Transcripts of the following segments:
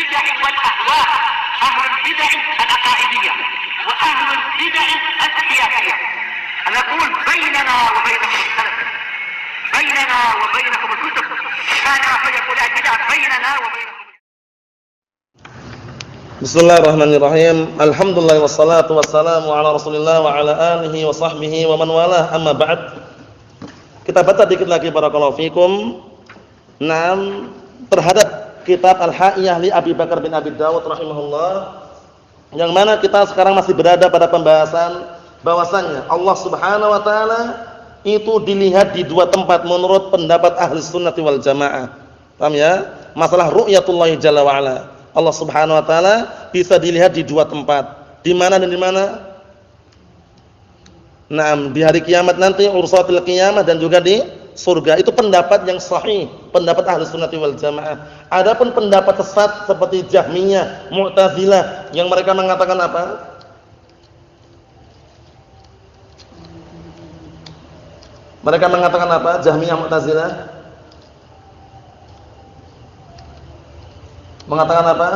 البدع والأهواء، أهل البدع العقائدية وأهل البدع السياسية. نقول بيننا وبينكم السلف، بيننا وبينكم الكتب، كان فيقول البدع بيننا وبينكم. Bismillahirrahmanirrahim. Alhamdulillah wassalatu wassalamu ala Rasulillah wa ala alihi wa sahbihi wa man walah. Amma ba'd. Kita baca dikit lagi barakallahu fikum. Naam, terhadap kitab Al-Ha'iyah li Abi Bakar bin Abi Dawud rahimahullah, yang mana kita sekarang masih berada pada pembahasan bahwasannya Allah Subhanahu wa taala itu dilihat di dua tempat menurut pendapat ahli sunnati wal jamaah. Paham ya? Masalah ru'yatullah jalla wa ala. Allah Subhanahu wa taala bisa dilihat di dua tempat. Di mana dan di mana? Naam, di hari kiamat nanti, ursatil qiyamah, dan juga di surga. Itu pendapat yang sahih, pendapat ahli sunnati wal jamaah. Adapun pendapat sesat seperti Jahmiyah, Mu'tazilah, yang mereka mengatakan apa? Mereka mengatakan apa? Jahmiyah, Mu'tazilah mengatakan apa?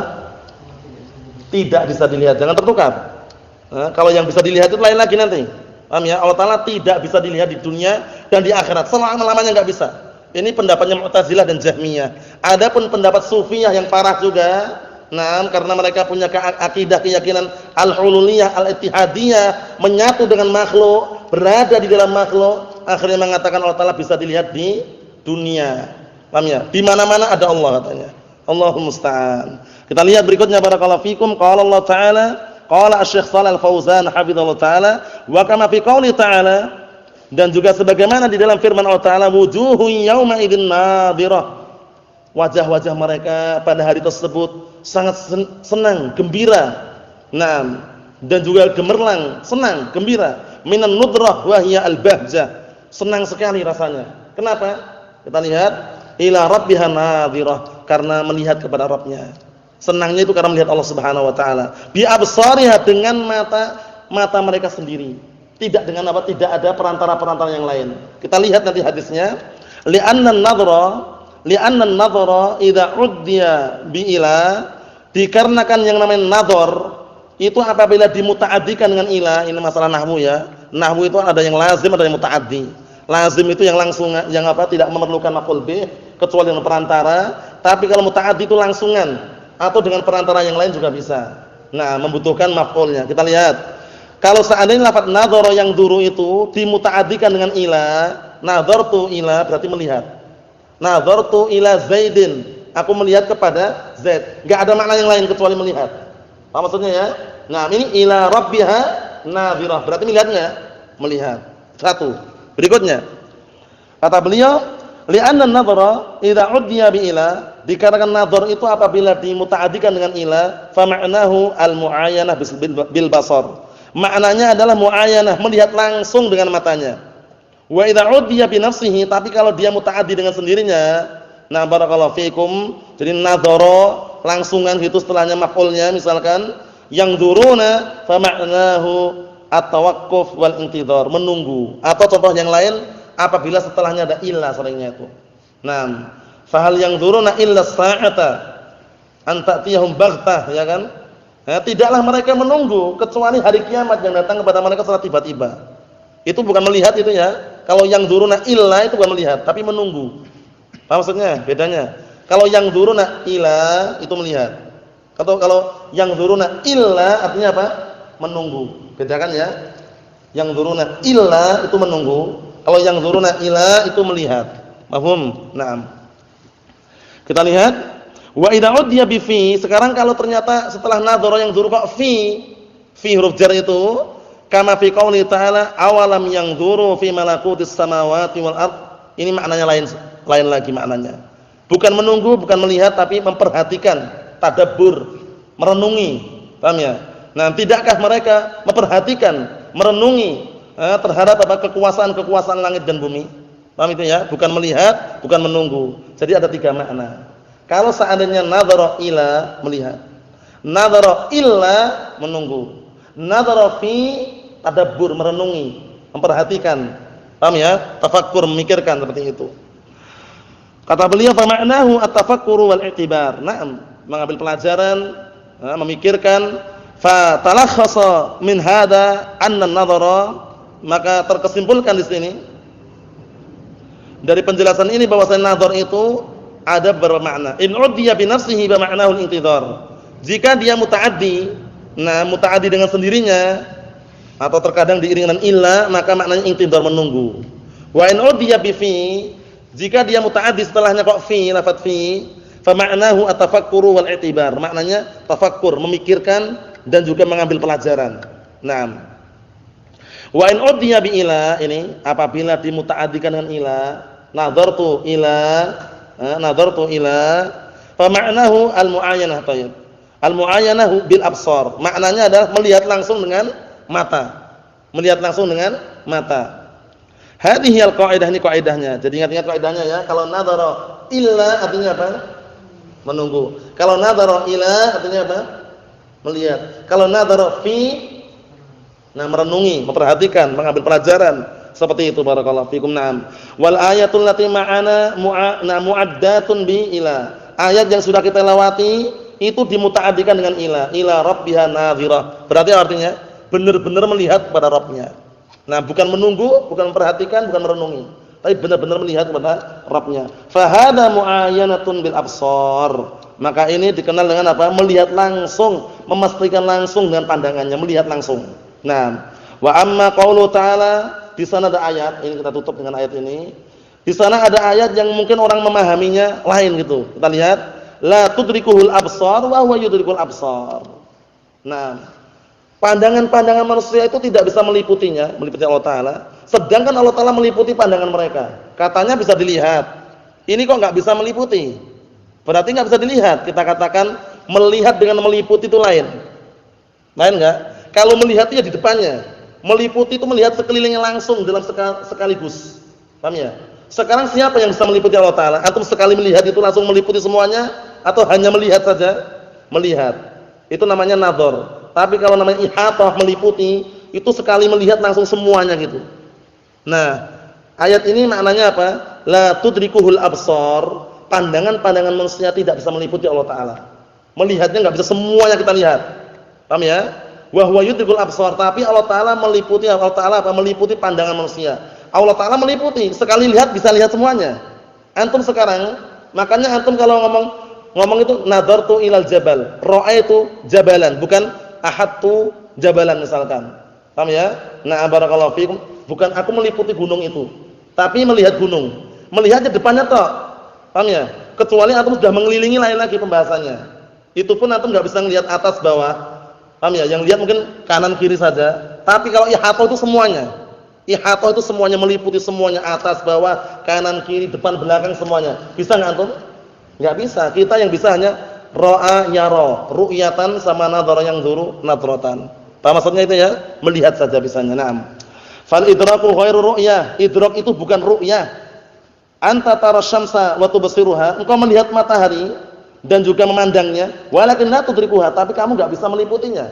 Tidak bisa dilihat, jangan tertukar. Nah, kalau yang bisa dilihat itu lain lagi nanti. Paham ya? Allah Ta'ala tidak bisa dilihat di dunia dan di akhirat. Selama-lamanya enggak bisa. Ini pendapatnya Mu'tazilah dan Jahmiyah. Adapun pendapat Sufiyah yang parah juga, nah, karena mereka punya akidah keyakinan al-hululiyah, al-ittihadiyah, menyatu dengan makhluk, berada di dalam makhluk, akhirnya mengatakan Allah Ta'ala bisa dilihat di dunia. Paham ya? Di mana-mana ada Allah katanya. Allahul musta'an. Kita lihat berikutnya barakallahu fikum. Qala Allah Ta'ala, qala Asy-Syaikh Shalal Fauzan hafizallahu taala, wa kama fi qouli ta'ala, dan juga sebagaimana di dalam firman Allah Ta'ala, wujuhun yauma idzin nadhirah. Wajah-wajah mereka pada hari tersebut sangat senang, gembira. Naam, dan juga gemerlang, senang, gembira. Minan nudrah wa hiya al-bahjah. Senang sekali rasanya. Kenapa? Kita lihat, ila rabbiha nadhirah, karena melihat kepada Rabbnya. Senangnya itu karena melihat Allah Subhanahu wa taala. Bi absariha, dengan mata mereka sendiri. Tidak dengan apa? Tidak ada perantara-perantara yang lain. Kita lihat nanti hadisnya. Li'anna an-nadhara idza uddiya bi ila, dikarenakan yang namanya nadhar itu apabila dimuta'addikan dengan ila. Ini masalah nahwu ya. Nahwu itu ada yang lazim, ada yang muta'addi. Lazim itu yang langsung, yang apa? Tidak memerlukan maf'ul bih kecuali dengan perantara. Tapi kalau muta'addi itu langsungan atau dengan perantara yang lain juga bisa. Nah, membutuhkan maf'ulnya. Kita lihat. Kalau seandainya lafaz nadhara yang duru itu dimuta'addikan dengan ila, nadhartu ila berarti melihat. Nadhartu ila Zaidin, aku melihat kepada Zaid. Enggak ada makna yang lain kecuali melihat. Apa maksudnya ya? Nah, ini ila rabbiha nadhirah, berarti melihatnya, melihat. Satu. Berikutnya. Kata beliau, li'anna an-nadhara idza uddiya bi ila, dikarenakan nadhar itu apabila dimuta'addikan dengan ila, fa ma'nahu al-mu'ayanah bil basar. Maknanya adalah mu'ayanah, melihat langsung dengan matanya. Wa idza uddiya bi nafsihi, tapi kalau dia muta'addi dengan sendirinya, nah barakallahu fikum, jadi nadhara langsungan gitu setelahnya maf'ulnya, misalkan yang duruna, fa ma'nahu at-tawaqquf wal intidhar, menunggu. Atau contoh yang lain, apabila setelahnya ada illa seringnya itu. Nah, fahal yang duruna illa sa'ata an ta'tiyahum baghtah, ya kan? Nah, tidaklah mereka menunggu kecuali hari kiamat yang datang kepada mereka secara tiba-tiba. Itu bukan melihat itu ya. Kalau yang duruna illa itu bukan melihat, tapi menunggu. Apa maksudnya? Bedanya. Kalau yang duruna illa itu melihat. Kalau yang duruna illa artinya apa? Menunggu. Bedakan ya. Yang duruna illa itu menunggu. Kalau yang duruna ila itu melihat. Paham? Naam. Kita lihat, wa idza uddiya bi fi, sekarang kalau ternyata setelah nadhara yang duru kok fi huruf jar itu, kama fi qouli ta'ala, awalam yanzuru fi malakutis samawati wal ard. Ini maknanya lain lagi maknanya. Bukan menunggu, bukan melihat, tapi memperhatikan, tadabbur, merenungi. Paham ya? Nah, tidakkah mereka memperhatikan, merenungi terhadap apa? Kekuasaan langit dan bumi? Paham itu ya? Bukan melihat, bukan menunggu. Jadi ada tiga makna. Kalau seandainya nadhara ila, melihat. Nadhara illa, menunggu. Nadhara fi, tadabbur, merenungi, memperhatikan. Paham ya? Tafakkur, memikirkan seperti itu. Kata beliau, fa ma'nahu at-tafakkuru wal i'tibar. Naam. mengambil pelajaran, memikirkan. Fa talakhasa min hada anna an-nadhara, maka terkesimpulkan di sini dari penjelasan ini bahwasanya nadhar itu ada beberapa makna. In udiya bi nafsihi ba ma'nahu al-intidhar. Jika dia mutaaddi, mutaaddi dengan sendirinya atau terkadang diiringi dengan illa, maka maknanya intidhar, menunggu. Wa in udiya bi fi, jika dia mutaaddi setelahnya kok fi, lafaz fi, fa ma'nahu at-tafakkuru wal i'tibar. Maknanya tafakkur, memikirkan dan juga mengambil pelajaran. Naam. Wa in udiya bi ila, ini apabila dimutaaddikan dengan ila, nadartu ila fa ma'nahu al-mu'ayyanah. Thayyib. Al-mu'ayyanah bil absar. Maknanya adalah melihat langsung dengan mata. Melihat langsung dengan mata. Hadhihi al-qaidah, ini kaidahnya. Jadi ingat-ingat kaidahnya ya. Kalau nadhara illa artinya apa? Menunggu. Kalau nadhara ila artinya apa? Melihat. Kalau nadhara fi, merenungi, memperhatikan, mengambil pelajaran. Seperti itu barakallahu fikum. Naam. Wal ayatul lati ma'ana mu'addatun bi ila. Ayat yang sudah kita lewati itu dimutaaddikan dengan ila rabbiha nadhirah. Berarti artinya benar-benar melihat kepada Rabbnya. Nah, bukan menunggu, bukan memperhatikan, bukan merenungi, tapi benar-benar melihat kepada Rabbnya. Fa hadza mu'ayyanatun bil absar. Maka ini dikenal dengan apa? Melihat langsung, memastikan langsung dengan pandangannya, melihat langsung. Nah, wa amma qaulu ta'ala, di sana ada ayat, ini kita tutup dengan ayat ini. Di sana ada ayat yang mungkin orang memahaminya lain gitu. Kita lihat, la tudrikuhul absar wa huwa yudrikul absar. Nah, pandangan-pandangan manusia itu tidak bisa meliputinya, meliputi Allah Ta'ala. Sedangkan Allah Ta'ala meliputi pandangan mereka. Katanya bisa dilihat. Ini kok nggak bisa meliputi? Berarti nggak bisa dilihat. Kita katakan melihat dengan meliputi itu lain. Lain nggak? Kalau melihat itu ya di depannya. Meliputi itu melihat sekelilingnya langsung dalam sekaligus. Paham ya? Sekarang siapa yang bisa meliputi Allah Ta'ala? Antum sekali melihat itu langsung meliputi semuanya? Atau hanya melihat saja? Melihat. Itu namanya nadhar. Tapi kalau namanya ihatah, meliputi, itu sekali melihat langsung semuanya gitu. Nah, ayat ini maknanya apa? La tudrikuhul absar. Pandangan-pandangan manusia tidak bisa meliputi Allah Ta'ala. Melihatnya nggak bisa semuanya kita lihat. Paham ya? Wa huwa yudrikul absar. Tapi Allah Ta'ala meliputi, Allah Ta'ala apa? Meliputi pandangan manusia. Allah Ta'ala meliputi. Sekali lihat bisa lihat semuanya. Antum sekarang, makanya antum kalau ngomong itu nadartu ilal jabal. Ra'aitu jabalan, bukan ahadtu jabalan misalkan. Paham ya? Nah, barakallahu fikum. Bukan aku meliputi gunung itu, tapi melihat gunung. Melihatnya depannya toh. Paham ya? Kecuali antum sudah mengelilingi lain lagi pembahasannya. Itu pun antum enggak bisa melihat atas bawah. Paham ya? Yang lihat mungkin kanan kiri saja. Tapi kalau ihatah itu semuanya. Ihatah itu semuanya, meliputi semuanya, atas bawah, kanan kiri, depan belakang semuanya. Bisa enggak antum? Enggak bisa. Kita yang bisa hanya ra'a yara, ru'yatan sama nadhara yang zuru nadratan. Apa maksudnya itu ya? Melihat saja bisanya. Naam. Fal idraku ghairu ru'yah. Idrak itu bukan ru'yah. Anta tara syamsa wa tubsiruha. Engkau melihat matahari dan juga memandangnya, walakin la tudrikuha, tapi kamu enggak bisa meliputinya.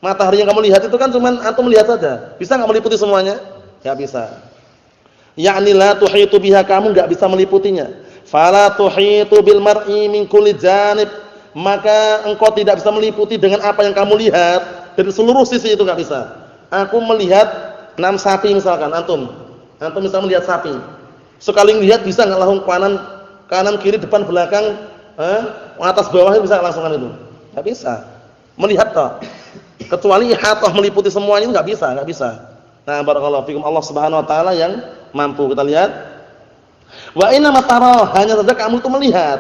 Matahari yang kamu lihat itu kan cuma antum melihat saja. Bisa enggak meliputi semuanya? Enggak bisa. Ya'ni la tuhitu biha, kamu enggak bisa meliputinya. Fala tuhitu bil mar'i min kulli janib, maka engkau tidak bisa meliputi dengan apa yang kamu lihat dari seluruh sisi, itu enggak bisa. Aku melihat 6 sapi misalkan, antum bisa melihat sapi. Sekali lihat bisa enggak langsung kanan kiri depan belakang, atas bawah bisa langsungan itu? Enggak bisa. Melihat toh. Kecuali ihatah meliputi semuanya itu enggak bisa. Nah, barakallahu fikum, Allah Subhanahu wa taala yang mampu. Kita lihat. Wa inna matara, hanya saja kamu itu melihat.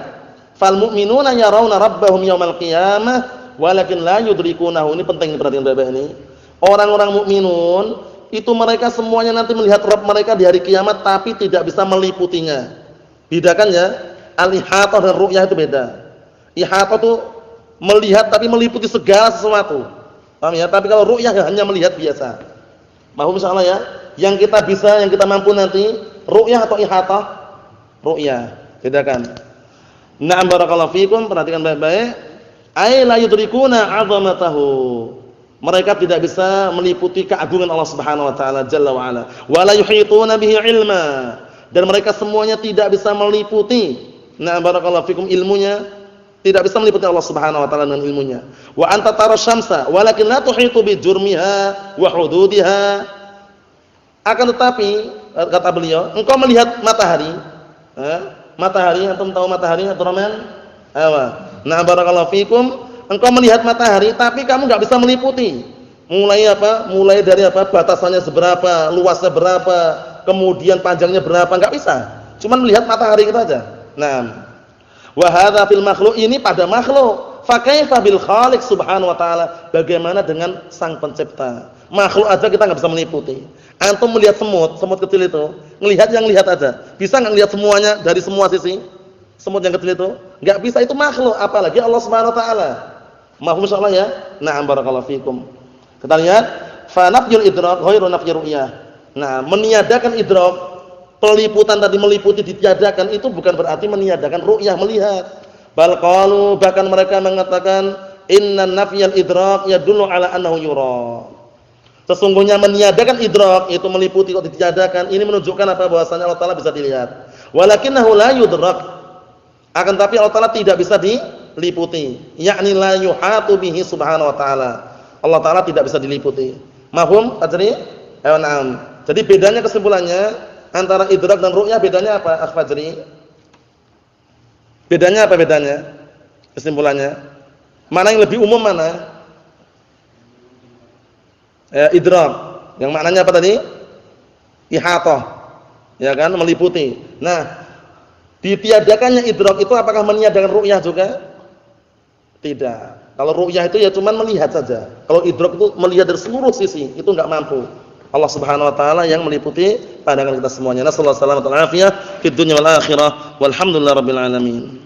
Fal mu'minuna yarawna rabbahum yaumal qiyamah walakin la yudrikunahu. Ini penting diperhatikan Bapak ini. Orang-orang mukminun itu mereka semuanya nanti melihat Rabb mereka di hari kiamat, tapi tidak bisa meliputinya. Bedakan ya, al-ihatah dan ru'yah itu beda. Ihatah itu melihat tapi meliputi segala sesuatu. Paham ya? Tapi kalau ru'yah hanya melihat biasa. Paham insyaallah ya? Yang kita bisa, yang kita mampu nanti, ru'yah atau ihatah? Ru'yah. Bedakan. Na'am barakallahu fikum, perhatikan baik-baik. Ay la yudrikuna 'azamatahu. Mereka tidak bisa meliputi keagungan Allah Subhanahu wa taala jalla wa ala. Wa la yuhituna bihi ilma. Dan mereka semuanya tidak bisa meliputi, nah barakallahu fikum, ilmunya, Tidak bisa meliputi Allah Subhanahu wa taala dengan ilmunya. Wa anta tara syamsa walakin la tuhitu bi jurmiha wa hududiha. Akan tetapi kata beliau, engkau melihat matahari. Matahari, antum tahu matahari atau Rahman? Nah, barakallahu fikum. Engkau melihat matahari tapi kamu enggak bisa meliputi. Mulai apa? Mulai dari apa? Batasannya seberapa, luasnya berapa, kemudian panjangnya berapa, enggak bisa. Cuman melihat matahari itu aja. Nah, wa hadza fil makhluq, ini pada makhluk. Fa kaifa bil khaliq subhanahu wa ta'ala? Bagaimana dengan sang pencipta? Makhluk aja kita enggak bisa meliputi. Antum melihat semut kecil itu, ngelihat yang lihat aja. Bisa enggak lihat semuanya dari semua sisi? Semut yang kecil itu? Enggak bisa, itu makhluk, apalagi Allah Subhanahu wa ta'ala. Mahum insyaallah ya. Na'am barakallahu fikum. Kita lihat, fa nafyul idrak ghairu nafyi ru'yah. Nah, meniadakan idrak, peliputan tadi meliputi ditiadakan itu bukan berarti meniadakan ru'yah melihat. Bal qalu, bahkan mereka mengatakan inna nafyal idrak yadullu ala annahu yura. Sesungguhnya meniadakan idrak itu meliputi kok ditiadakan, ini menunjukkan apa? Bahwasanya Allah Taala bisa dilihat. Walakinnahu la yudrak. Akan tapi Allah Taala tidak bisa diliputi. Yakni la yuhatu bihi subhanahu wa taala. Allah Taala tidak bisa diliputi. Mahum Fajri? Na'am. Jadi bedanya, kesimpulannya antara idrak dan ru'yah bedanya apa, Akh Fajri? Bedanya apa bedanya? Kesimpulannya. Mana yang lebih umum mana? Idrak. Yang maknanya apa tadi? Ihatah. Ya kan, meliputi. Nah, ditiadakannya idrak itu apakah meniadakan ru'yah juga? Tidak. Kalau ru'yah itu ya cuman melihat saja. Kalau idrak itu melihat dari seluruh sisi, itu enggak mampu. Allah Subhanahu wa taala yang meliputi pandangan kita semuanya. Nasallahu alaihi wasallam fid dunya wal akhirah. Walhamdulillahirabbil alamin.